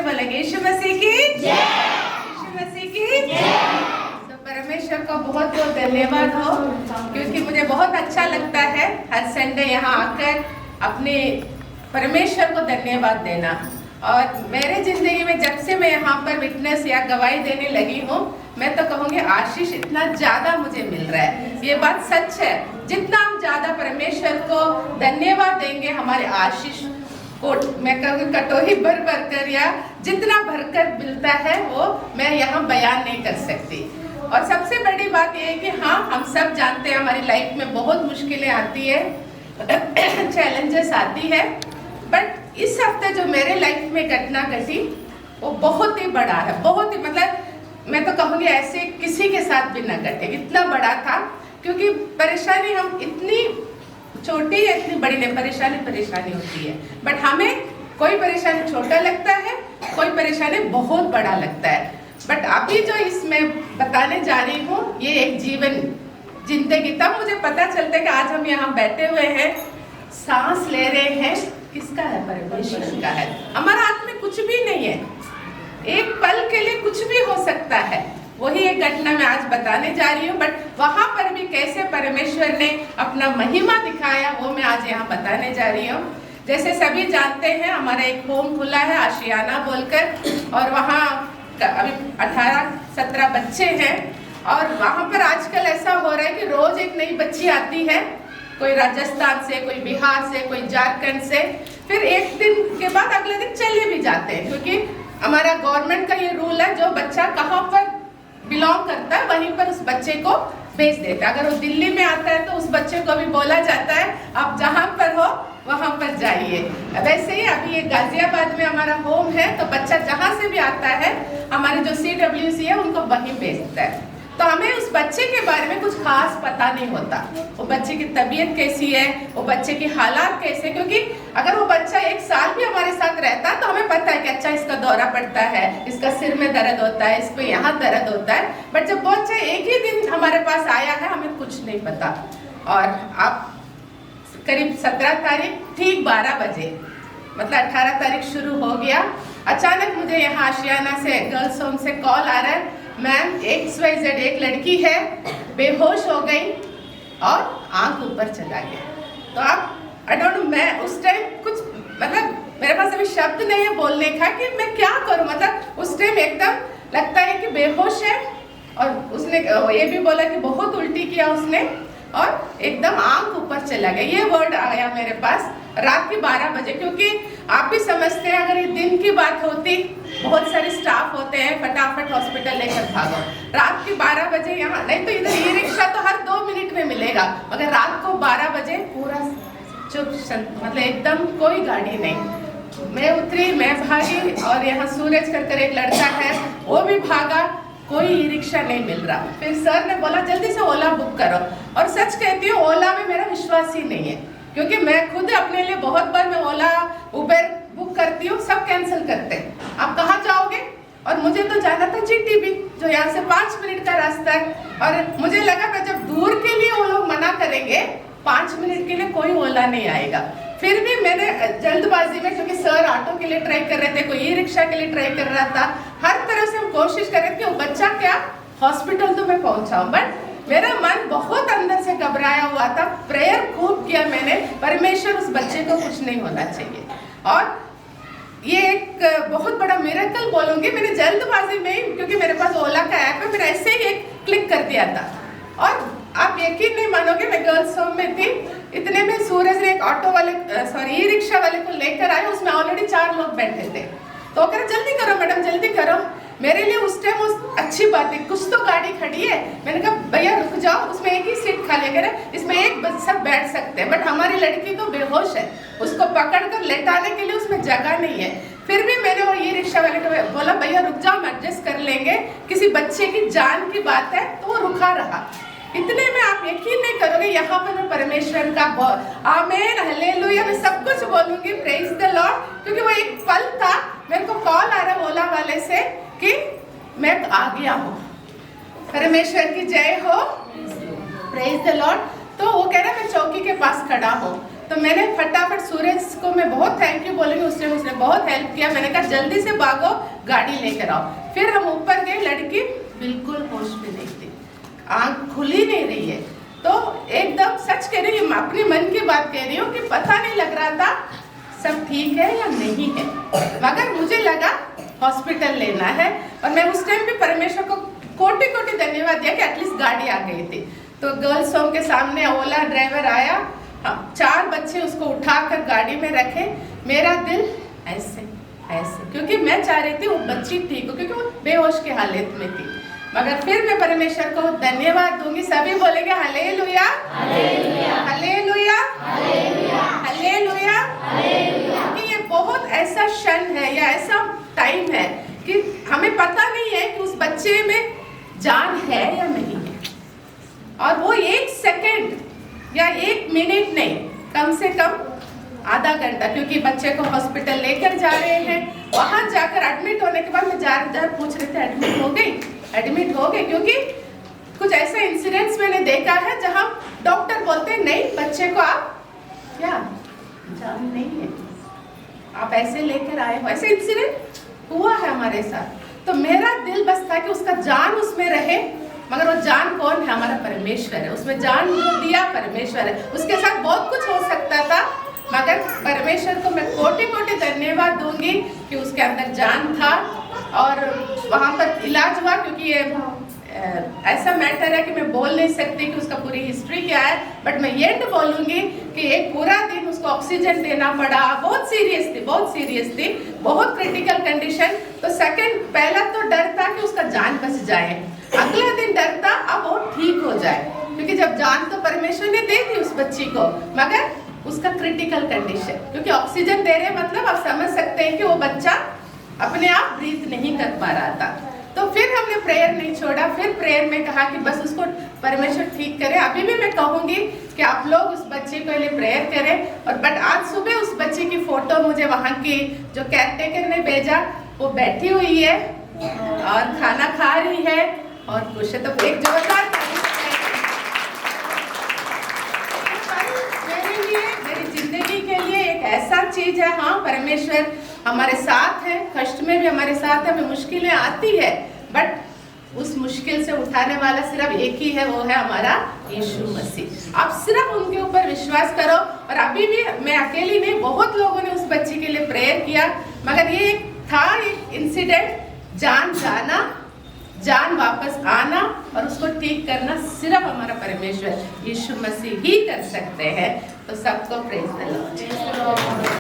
से बोलेंगे यीशु मसीह की जय, यीशु मसीह की जय। तो परमेश्वर को बहुत बहुत धन्यवाद हो, क्योंकि मुझे बहुत अच्छा लगता है हर संडे यहाँ आकर अपने परमेश्वर को धन्यवाद देना। और मेरे जिंदगी में जब से मैं यहाँ पर विटनेस या गवाही देने लगी हूँ, मैं तो कहूँगी आशीष इतना ज्यादा मुझे मिल रहा है। ये बात सच है, जितना हम ज्यादा परमेश्वर को धन्यवाद देंगे हमारे आशीष को, मैं कहूँगी कटोरी भर भर कर या जितना भरकर मिलता है वो मैं यहाँ बयान नहीं कर सकती। और सबसे बड़ी बात ये है कि हाँ, हम सब जानते हैं हमारी लाइफ में बहुत मुश्किलें आती है, चैलेंजेस आती है, बट इस हफ्ते जो मेरे लाइफ में घटना घटी वो बहुत ही बड़ा है, बहुत ही, मतलब मैं तो कहूँगी ऐसे किसी के साथ भी न घटे, इतना बड़ा था। क्योंकि परेशानी हम इतनी छोटी है, इतनी बड़ी नहीं, परेशानी होती है, बट हमें कोई परेशानी छोटा लगता है, कोई परेशानी बहुत बड़ा लगता है। बट अभी जो इसमें बताने जा रही हूँ ये एक जिंदगी, तब मुझे पता चलता है कि आज हम यहाँ बैठे हुए हैं, सांस ले रहे हैं, किसका है? परमेश्वर का है। हमारा हाथ में कुछ भी नहीं है, एक पल के लिए कुछ भी हो सकता है। वही एक घटना मैं आज बताने जा रही हूँ, बट वहां पर भी कैसे परमेश्वर ने अपना महिमा दिखाया वो मैं आज यहाँ बताने जा रही हूँ। जैसे सभी जानते हैं हमारा एक होम खुला है आशियाना बोलकर, और वहाँ अभी 18-17 बच्चे हैं, और वहाँ पर आजकल ऐसा हो रहा है कि रोज एक नई बच्ची आती है, कोई राजस्थान से, कोई बिहार से, कोई झारखंड से, फिर एक दिन के बाद अगले दिन चले भी जाते हैं। क्योंकि हमारा गवर्नमेंट का ये रूल है, जो बच्चा कहाँ पर बिलोंग करता है वहीं पर उस बच्चे को भेज देता है। अगर वो दिल्ली में आता है तो उस बच्चे को भी बोला जाता है आप जहाँ पर हो वहाँ पर जाइए। वैसे ही अभी ये गाजियाबाद में हमारा होम है, तो बच्चा जहाँ से भी आता है हमारे जो CWC है उनको वहीं भेजता है। तो हमें उस बच्चे के बारे में कुछ खास पता नहीं होता, वो बच्चे की तबीयत कैसी है, वो बच्चे की हालात कैसे, क्योंकि अगर वो बच्चा 1 साल भी हमारे साथ रहता तो हमें पता है कि अच्छा इसका दौरा पड़ता है, इसका सिर में दर्द होता है, इसको यहाँ दर्द होता है। बट जब बच्चा एक ही दिन हमारे पास आया है हमें कुछ नहीं पता। और आप करीब 17 तारीख ठीक 12 बजे, मतलब 18 तारीख शुरू हो गया, अचानक मुझे यहाँ आशियाना से गर्ल्स होम से कॉल आ रहा है, मैम XYZ एक लड़की है, बेहोश हो गई और आंख ऊपर चला गया। तो आप आई डोंट नो, मैं उस टाइम कुछ, मतलब मेरे पास अभी शब्द नहीं है बोलने का कि मैं क्या करूं। मतलब उस टाइम एकदम लगता है कि बेहोश है, और उसने ये भी बोला कि बहुत उल्टी किया उसने, और एकदम आंख ऊपर चला गया। ये वर्ड आया मेरे पास रात के 12 बजे, क्योंकि आप भी समझते हैं अगर ये दिन की बात होती, बहुत सारे स्टाफ होते हैं, फटाफट हॉस्पिटल लेकर भागो। रात के 12 बजे यहाँ नहीं, तो इधर ई रिक्शा तो हर 2 मिनट में मिलेगा, मगर रात को 12 बजे पूरा चुप, मतलब एकदम कोई गाड़ी नहीं। मैं उतरी, मैं भागी, और यहाँ सूरज कर एक लड़का है वो भी भागा, कोई ई रिक्शा नहीं मिल रहा। फिर सर ने बोला जल्दी से ओला बुक करो, और सच कहती हूँ ओला में मेरा विश्वास ही नहीं है, क्योंकि मैं खुद अपने लिए बहुत बार मैं ओला उबर बुक करती हूँ, सब कैंसिल करते हैं। आप कहाँ जाओगे? और मुझे तो जाना था GTB, जो यहाँ से 5 मिनट का रास्ता है, और मुझे लगा मैं जब दूर के लिए वो लोग मना करेंगे, 5 मिनट के लिए कोई ओला नहीं आएगा। फिर भी मैंने जल्दबाजी में, क्योंकि सर ऑटो के लिए ट्राई कर रहे थे, कोई ई रिक्शा के लिए ट्राई कर रहा था, हर तरह से हम कोशिश कर रहे थे कि वो बच्चा क्या हॉस्पिटल तो मैं पहुंचाऊं, बट मेरा मन बहुत अंदर से घबराया हुआ था। प्रेयर खूब किया मैंने, परमेश्वर उस बच्चे को कुछ नहीं होना चाहिए। और ये एक बहुत बड़ा मिरेकल बोलूंगी, मैंने जल्दबाजी में, क्योंकि मेरे पास ओला का ऐप है, मैंने ऐसे ही एक क्लिक कर दिया था। और आप यकीन नहीं मानोगे, मैं गर्ल्स होम में थी, इतने में सूरज ने एक ऑटो वाले, सॉरी ई रिक्शा वाले को लेकर आए, उसमें ऑलरेडी 4 लोग बैठे थे। तो कह रहे जल्दी करो मैडम, जल्दी करो। मेरे लिए उस टाइम उस अच्छी बात है, कुछ तो गाड़ी खड़ी है। मैंने कहा भैया रुक जाओ, उसमें एक ही सीट खाली है, कह रहे इसमें एक सब बैठ सकते हैं, बट हमारी लड़की तो बेहोश है, उसको पकड़कर लेटाने के लिए उसमें जगह नहीं है। फिर भी मैंने वो ई रिक्शा वाले को बोला भैया रुक जाओ, हम एडजस्ट कर लेंगे, किसी बच्चे की जान की बात है, तो वो रुका रहा। इतने में आप यकीन नहीं करोगे, यहाँ पर मैं परमेश्वर का आमेन हालेलुया मैं सब कुछ बोलूंगी, प्रेज द लॉर्ड, क्योंकि वो एक पल था। मेरे को कॉल आ रहा ओला वाले से कि मैं आ गया हूँ, परमेश्वर की जय हो, प्रेज द लॉर्ड। तो वो कह रहा मैं चौकी के पास खड़ा हूँ। तो मैंने फटाफट सूरज को मैं बहुत थैंक यू बोलूँगी, उसने बहुत हेल्प किया। मैंने कहा जल्दी से भागो, गाड़ी लेकर आओ। फिर हम ऊपर गए, लड़की बिल्कुल होश में नहीं थी, आँख खुली नहीं रही है। तो एकदम सच कह रही हूँ, अपने मन की बात कह रही हूँ कि पता नहीं लग रहा था सब ठीक है या नहीं है, मगर मुझे लगा हॉस्पिटल लेना है। और मैं उस टाइम पे परमेश्वर को कोटि कोटि धन्यवाद दिया कि एटलीस्ट गाड़ी आ गई थी। तो गर्ल्स होम के सामने ओला ड्राइवर आया, 4 बच्चे उसको उठाकर गाड़ी में रखे। मेरा दिल ऐसे ऐसे, क्योंकि मैं चाह रही थी वो बच्ची ठीक हो, क्योंकि वो बेहोश की हालत में थी। मगर फिर मैं परमेश्वर को धन्यवाद दूंगी। सभी बोलेंगे हालेलुया, हालेलुया, हालेलुया, हालेलुया, क्योंकि ये बहुत ऐसा क्षण है या ऐसा टाइम है कि हमें पता नहीं है कि उस बच्चे में जान है या नहीं है। और वो 1 सेकंड या 1 मिनट नहीं, कम से कम आधा घंटा, क्योंकि बच्चे को हॉस्पिटल लेकर जा रहे हैं। वहां जाकर एडमिट होने के बाद मैं जार पूछ रहे थे एडमिट हो गई, एडमिट हो गए, क्योंकि कुछ ऐसे इंसिडेंट्स मैंने देखा है जहां डॉक्टर बोलते हैं नहीं बच्चे को आप क्या जान नहीं है, आप ऐसे लेकर आए हो। ऐसे इंसिडेंट हुआ है हमारे साथ। तो मेरा दिल बस था कि उसका जान उसमें रहे, मगर वो जान कौन है? हमारा परमेश्वर है। उसमें जान जो दिया परमेश्वर है। उसके साथ बहुत कुछ हो सकता था, मगर परमेश्वर को मैं कोटि कोटि धन्यवाद दूंगी कि उसके अंदर जान था और वहाँ पर इलाज हुआ। क्योंकि ये ऐसा मैटर है कि मैं बोल नहीं सकती कि उसका पूरी हिस्ट्री क्या है, बट मैं ये बोलूँगी कि एक पूरा दिन उसको ऑक्सीजन देना पड़ा। बहुत सीरियस थी, बहुत सीरियस थी, बहुत क्रिटिकल कंडीशन। तो सेकंड पहला तो डर था कि उसका जान बच जाए, अगला दिन डर था अब वो ठीक हो जाए, क्योंकि जब जान तो परमेश्वर ने दे दी उस बच्ची को, मगर उसका क्रिटिकल कंडीशन, क्योंकि ऑक्सीजन दे रहे मतलब आप समझ सकते हैं कि वो बच्चा अपने आप ब्रीथ नहीं कर पा रहा था। तो फिर हमने प्रेयर नहीं छोड़ा, फिर प्रेयर में कहा कि बस उसको परमेश्वर ठीक करे। अभी भी मैं कहूँगी कि आप लोग उस बच्चे के लिए प्रेयर करें। और बट आज सुबह उस बच्चे की फोटो मुझे वहाँ की जो केयरटेकर ने भेजा, वो बैठी हुई है और खाना खा रही है और कुछ है। तो एक जोरदार मेरे लिए, मेरी जिंदगी के लिए एक ऐसा चीज है। हाँ, परमेश्वर हमारे साथ है, कष्ट में भी हमारे साथ है, हमें मुश्किलें आती है, बट उस मुश्किल से उठाने वाला सिर्फ एक ही है, वो है हमारा यीशु मसीह। आप सिर्फ उनके ऊपर विश्वास करो। और अभी भी मैं अकेली नहीं, बहुत लोगों ने उस बच्ची के लिए प्रेयर किया, मगर ये था एक इंसिडेंट, जान जाना, जान वापस आना और उसको ठीक करना सिर्फ हमारा परमेश्वर यीशु मसीह ही कर सकते हैं। तो सबको प्रेज द लॉर्ड।